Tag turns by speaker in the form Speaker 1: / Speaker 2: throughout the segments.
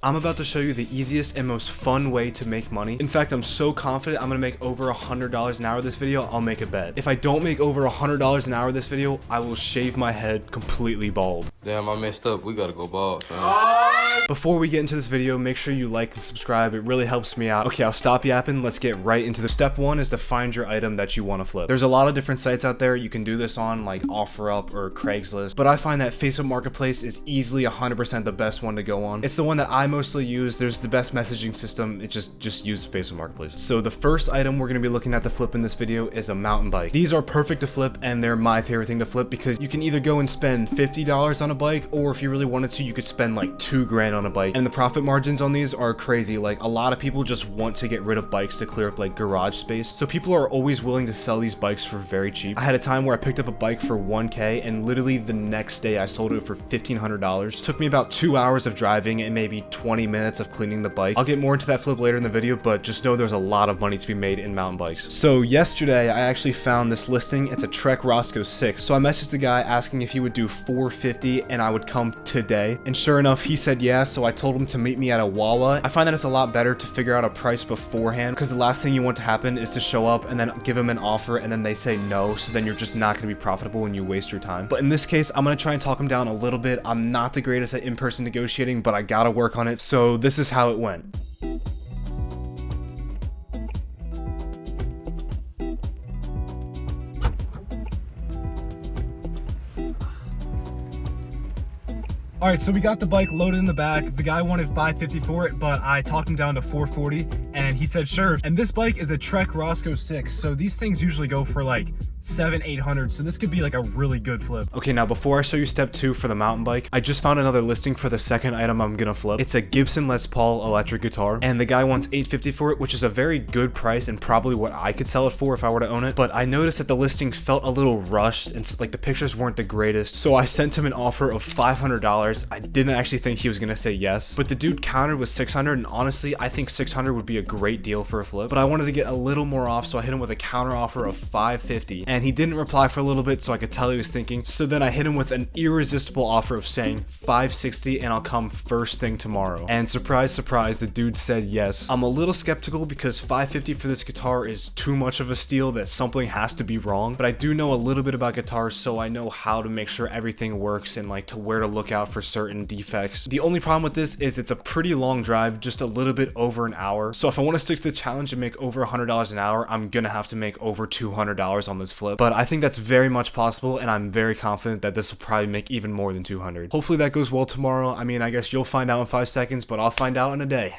Speaker 1: I'm about to show you the easiest and most fun way to make money. In fact, I'm so confident I'm gonna make over $100 an hour this video, I'll make a bet. If I don't make over $100 an hour this video, I will shave my head completely bald.
Speaker 2: Damn, I messed up. We gotta go bald, man.
Speaker 1: Before we get into this video, make sure you like and subscribe. It really helps me out. Okay, I'll stop yapping. Let's get right into the step one is to find your item that you want to flip. There's a lot of different sites out there. You can do this on like OfferUp or Craigslist, but I find that Facebook Marketplace is easily 100% the best one to go on. It's the one that I mostly use. There's the best messaging system. It just use Facebook Marketplace. So the first item we're going to be looking at to flip in this video is a mountain bike. These are perfect to flip and they're my favorite thing to flip because you can either go and spend $50 on a bike, or if you really wanted to, you could spend like $2 grand on a bike. And the profit margins on these are crazy. Like, a lot of people just want to get rid of bikes to clear up like garage space. So people are always willing to sell these bikes for very cheap. I had a time where I picked up a bike for $1K and literally the next day I sold it for $1,500. Took me about 2 hours of driving and maybe 20 minutes of cleaning the bike. I'll get more into that flip later in the video, but just know there's a lot of money to be made in mountain bikes. So yesterday I actually found this listing. It's a Trek Roscoe 6. So I messaged the guy asking if he would do $450 and I would come today. And sure enough, he said yeah, so I told him to meet me at a Wawa. I find that it's a lot better to figure out a price beforehand, because the last thing you want to happen is to show up and then give them an offer and then they say no, so then you're just not going to be profitable and you waste your time. But in this case, I'm going to try and talk him down a little bit. I'm not the greatest at in-person negotiating, but I gotta work on it. So this is how it went. All right, so we got the bike loaded in the back. The guy wanted $550 for it, but I talked him down to $440 and he said sure. And this bike is a Trek Roscoe 6. So these things usually go for like $700-800. So this could be like a really good flip. Okay, now before I show you step two for the mountain bike, I just found another listing for the second item I'm gonna flip. It's a Gibson Les Paul electric guitar, and the guy wants $850 for it, which is a very good price and probably what I could sell it for if I were to own it. But I noticed that the listing felt a little rushed and like the pictures weren't the greatest. So I sent him an offer of $500. I didn't actually think he was gonna say yes, but the dude countered with $600, and honestly, I think $600 would be a great deal for a flip. But I wanted to get a little more off, so I hit him with a counter offer of $550, and he didn't reply for a little bit, so I could tell he was thinking. So then I hit him with an irresistible offer of saying $560, and I'll come first thing tomorrow. And surprise, surprise, the dude said yes. I'm a little skeptical because $550 for this guitar is too much of a steal that something has to be wrong, but I do know a little bit about guitars, so I know how to make sure everything works and like to where to look out for certain defects. The only problem with this is it's a pretty long drive, just a little bit over an hour. So if I want to stick to the challenge and make over $100 an hour, I'm gonna have to make over $200 on this flip. But I think that's very much possible, and I'm very confident that this will probably make even more than $200. Hopefully that goes well tomorrow. I mean, I guess you'll find out in 5 seconds, but I'll find out in a day.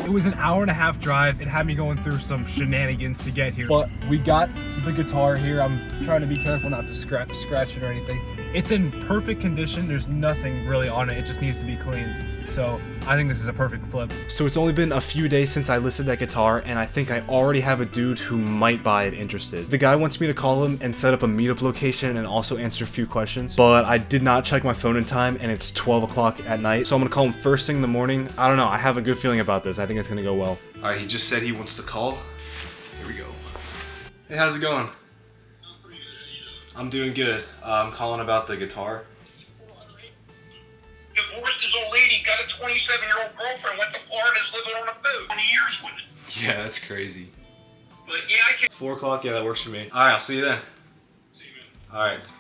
Speaker 1: It was an hour-and-a-half drive. It had me going through some shenanigans to get here, but we got the guitar here. I'm trying to be careful not to scratch it or anything. It's in perfect condition. There's nothing really on it. It just needs to be cleaned. So I think this is a perfect flip. So it's only been a few days since I listed that guitar, and I think I already have a dude who might buy it interested. The guy wants me to call him and set up a meetup location and also answer a few questions, but I did not check my phone in time and it's 12 o'clock at night. So I'm gonna call him first thing in the morning. I don't know, I have a good feeling about this. I think it's gonna go well. All right, he just said he wants to call. Here we go. Hey, how's it going? I'm doing good. I'm calling about the guitar.
Speaker 3: Divorced his old lady, got a 27-year-old girlfriend, went to Florida, is living on a boat. 20 years with it.
Speaker 1: Yeah, that's crazy.
Speaker 3: But yeah, I can.
Speaker 1: 4 o'clock, yeah, that works for me. All right, I'll see you then.
Speaker 3: See you, man.
Speaker 1: All right.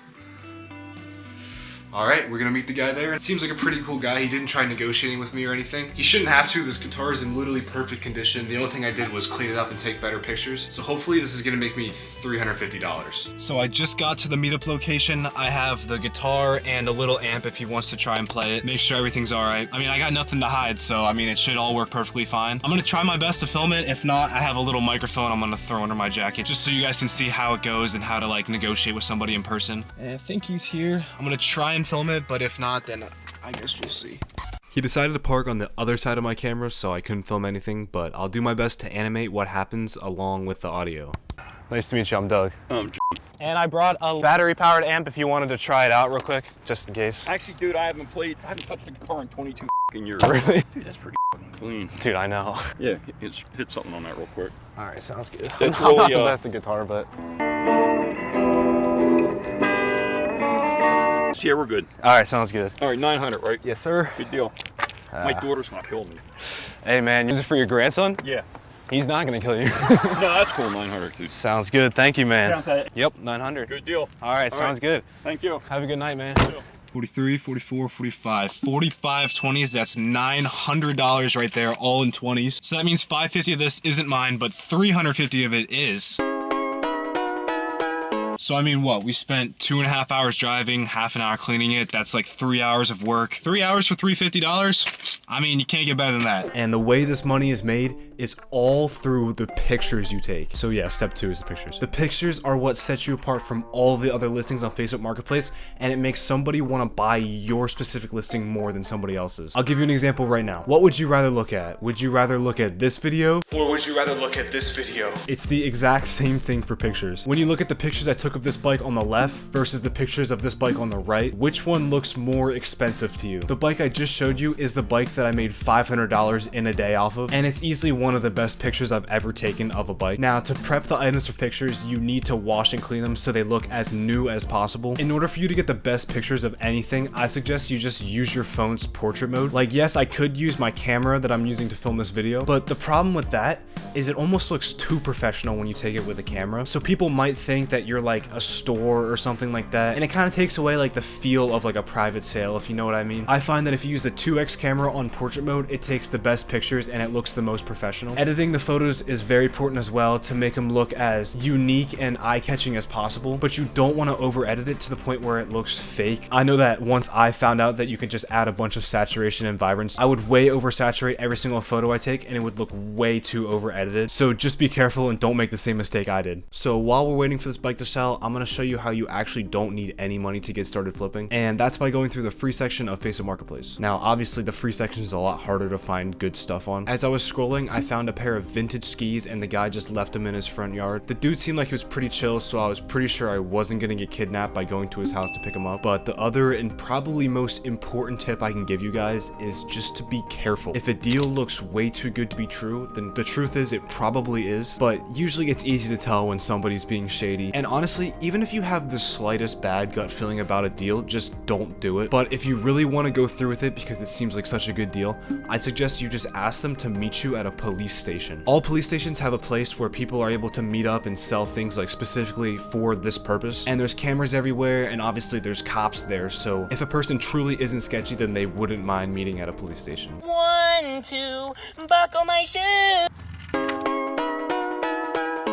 Speaker 1: All right, we're gonna meet the guy there. Seems like a pretty cool guy. He didn't try negotiating with me or anything. He shouldn't have to. This guitar is in literally perfect condition. The only thing I did was clean it up and take better pictures. So hopefully this is gonna make me $350. So I just got to the meetup location. I have the guitar and a little amp if he wants to try and play it. Make sure everything's all right. I mean, I got nothing to hide, so I mean, it should all work perfectly fine. I'm gonna try my best to film it. If not, I have a little microphone I'm gonna throw under my jacket just so you guys can see how it goes and how to like negotiate with somebody in person. And I think he's here. I'm gonna try and film it, but if not, then I guess we'll see. He decided to park on the other side of my camera, so I couldn't film anything, but I'll do my best to animate what happens along with the audio. Nice to meet you, I'm Doug. And I brought a battery-powered amp if you wanted to try it out real quick, just in case.
Speaker 4: Actually, dude, I haven't touched a guitar in 22 years.
Speaker 1: Really?
Speaker 4: Dude, that's pretty clean.
Speaker 1: Dude, I know.
Speaker 4: Yeah, hit something on that real quick.
Speaker 1: All right, sounds good.
Speaker 4: That's
Speaker 1: I'm not
Speaker 4: really,
Speaker 1: the best at guitar, but...
Speaker 4: Yeah, we're good.
Speaker 5: All right, sounds good.
Speaker 4: All right, 900, right?
Speaker 5: Yes, sir.
Speaker 4: Good deal. My daughter's gonna kill me.
Speaker 5: Hey, man, use it for your grandson?
Speaker 4: Yeah.
Speaker 5: He's not gonna kill you.
Speaker 4: No, that's cool, 900, dude.
Speaker 5: Sounds good. Thank you, man.
Speaker 4: Okay.
Speaker 5: Yep, 900.
Speaker 4: Good deal.
Speaker 5: All right, sounds good.
Speaker 4: Thank you.
Speaker 5: Have a good night, man.
Speaker 1: 43, 44, 45, 45 20s. That's $900 right there, all in 20s. So that means 550 of this isn't mine, but 350 of it is. So I mean, what? We spent 2.5 hours driving, half an hour cleaning it. That's like 3 hours of work. 3 hours for $350? I mean, you can't get better than that. And the way this money is made is all through the pictures you take. So yeah, step 2 is the pictures. The pictures are what sets you apart from all the other listings on Facebook Marketplace, and it makes somebody want to buy your specific listing more than somebody else's. I'll give you an example right now. What would you rather look at? Would you rather look at this video, or would you rather look at this video? It's the exact same thing for pictures. When you look at the pictures I took of this bike on the left versus the pictures of this bike on the right, which one looks more expensive to you? The bike I just showed you is the bike that I made $500 in a day off of, and it's easily one of the best pictures I've ever taken of a bike. Now, to prep the items for pictures, you need to wash and clean them so they look as new as possible. In order for you to get the best pictures of anything, I suggest you just use your phone's portrait mode. Like, yes, I could use my camera that I'm using to film this video, but the problem with that is it almost looks too professional when you take it with a camera. So people might think that you're like a store or something like that, and it kind of takes away like the feel of like a private sale, if you know what I mean. I find that if you use the 2x camera on portrait mode, it takes the best pictures and it looks the most professional. Editing the photos is very important as well to make them look as unique and eye-catching as possible, but you don't want to over edit it to the point where it looks fake. I know that once I found out that you can just add a bunch of saturation and vibrance, I would way oversaturate every single photo I take and it would look way too over edited. So just be careful and don't make the same mistake I did. So while we're waiting for this bike to sell, I'm going to show you how you actually don't need any money to get started flipping, and that's by going through the free section of Facebook Marketplace. Now obviously the free section is a lot harder to find good stuff on. As I was scrolling, I found a pair of vintage skis and the guy just left them in his front yard. The dude seemed like he was pretty chill, so I was pretty sure I wasn't gonna get kidnapped by going to his house to pick him up. But the other and probably most important tip I can give you guys is just to be careful. If a deal looks way too good to be true, then the truth is it probably is, but usually it's easy to tell when somebody's being shady. And honestly, even if you have the slightest bad gut feeling about a deal, just don't do it. But if you really want to go through with it because it seems like such a good deal, I suggest you just ask them to meet you at a police station. All police stations have a place where people are able to meet up and sell things like specifically for this purpose, and there's cameras everywhere, and obviously there's cops there, so if a person truly isn't sketchy, then they wouldn't mind meeting at a police station.
Speaker 6: 1, 2, buckle my shoe.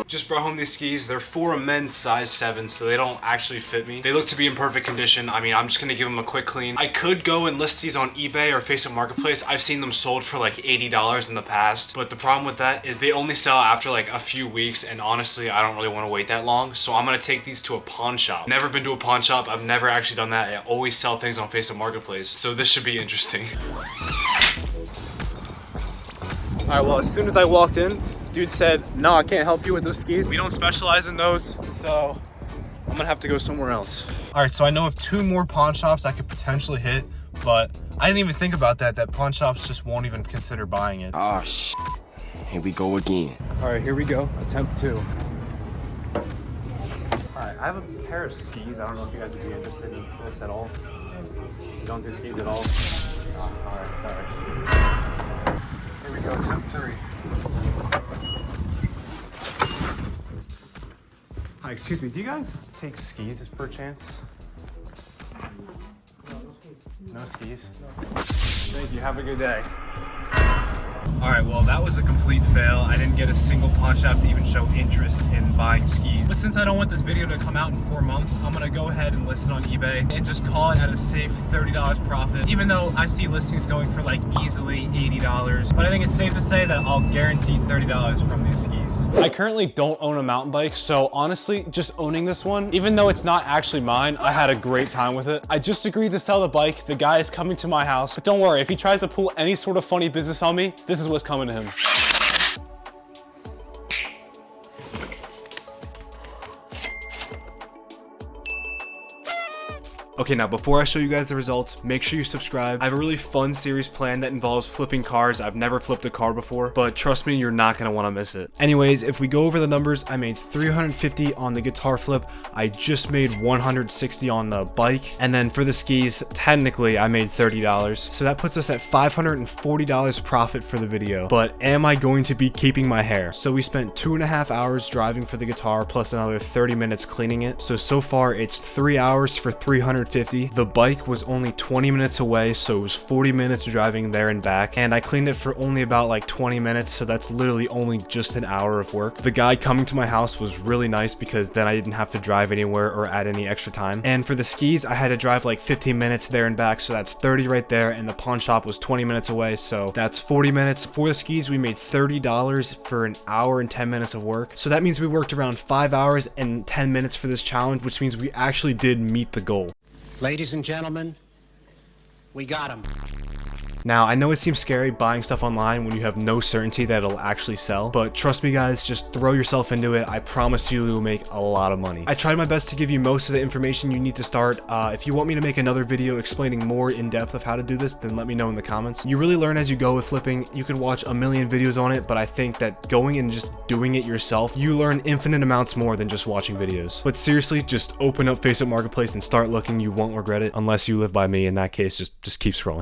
Speaker 1: Just brought home these skis. They're for a men's size 7, so they don't actually fit me. They look to be in perfect condition. I mean, I'm just gonna give them a quick clean. I could go and list these on eBay or Facebook Marketplace. I've seen them sold for like $80 in the past, but the problem with that is they only sell after like a few weeks, and honestly, I don't really want to wait that long, so I'm gonna take these to a pawn shop. Never been to a pawn shop. I've never actually done that. I always sell things on Facebook Marketplace, so this should be interesting. All right, well, as soon as I walked in, dude said, no, I can't help you with those skis. We don't specialize in those, so I'm gonna have to go somewhere else. All right, so I know of 2 more pawn shops I could potentially hit, but I didn't even think about that pawn shops just won't even consider buying it.
Speaker 7: Ah, shit. Here we go again.
Speaker 1: All right, here we go, attempt 2. All right, I have a pair of skis. I don't know if you guys would be interested in this at all. You don't do skis at all? Oh, all right, sorry. Here we go, attempt 3. Hi, excuse me, do you guys take skis as per chance? No skis? Thank you, have a good day. All right, well, that was a complete fail. I didn't get a single pawn shop to even show interest in buying skis. But since I don't want this video to come out in 4 months, I'm gonna go ahead and list it on eBay and just call it at a safe $30 profit, even though I see listings going for like easily $80. But I think it's safe to say that I'll guarantee $30 from these skis. I currently don't own a mountain bike, so honestly, just owning this one, even though it's not actually mine, I had a great time with it. I just agreed to sell the bike. The guy is coming to my house, but don't worry, if he tries to pull any sort of funny business on me, this is what's coming to him. Okay, now before I show you guys the results, make sure you subscribe. I have a really fun series planned that involves flipping cars. I've never flipped a car before, but trust me, you're not gonna wanna miss it. Anyways, if we go over the numbers, I made 350 on the guitar flip. I just made 160 on the bike. And then for the skis, technically I made $30. So that puts us at $540 profit for the video. But am I going to be keeping my hair? So we spent 2.5 hours driving for the guitar plus another 30 minutes cleaning it. So far it's 3 hours for 350. The bike was only 20 minutes away, so it was 40 minutes driving there and back. And I cleaned it for only about like 20 minutes, so that's literally only just an hour of work. The guy coming to my house was really nice because then I didn't have to drive anywhere or add any extra time. And for the skis, I had to drive like 15 minutes there and back, so that's 30 right there, and the pawn shop was 20 minutes away, so that's 40 minutes. For the skis, we made $30 for an hour and 10 minutes of work. So that means we worked around 5 hours and 10 minutes for this challenge, which means we actually did meet the goal.
Speaker 8: Ladies and gentlemen, we got him.
Speaker 1: Now, I know it seems scary buying stuff online when you have no certainty that it'll actually sell, but trust me guys, just throw yourself into it. I promise you will make a lot of money. I tried my best to give you most of the information you need to start. If you want me to make another video explaining more in depth of how to do this, then let me know in the comments. You really learn as you go with flipping. You can watch a million videos on it, but I think that going and just doing it yourself, you learn infinite amounts more than just watching videos. But seriously, just open up Facebook Marketplace and start looking. You won't regret it unless you live by me. In that case, just keep scrolling.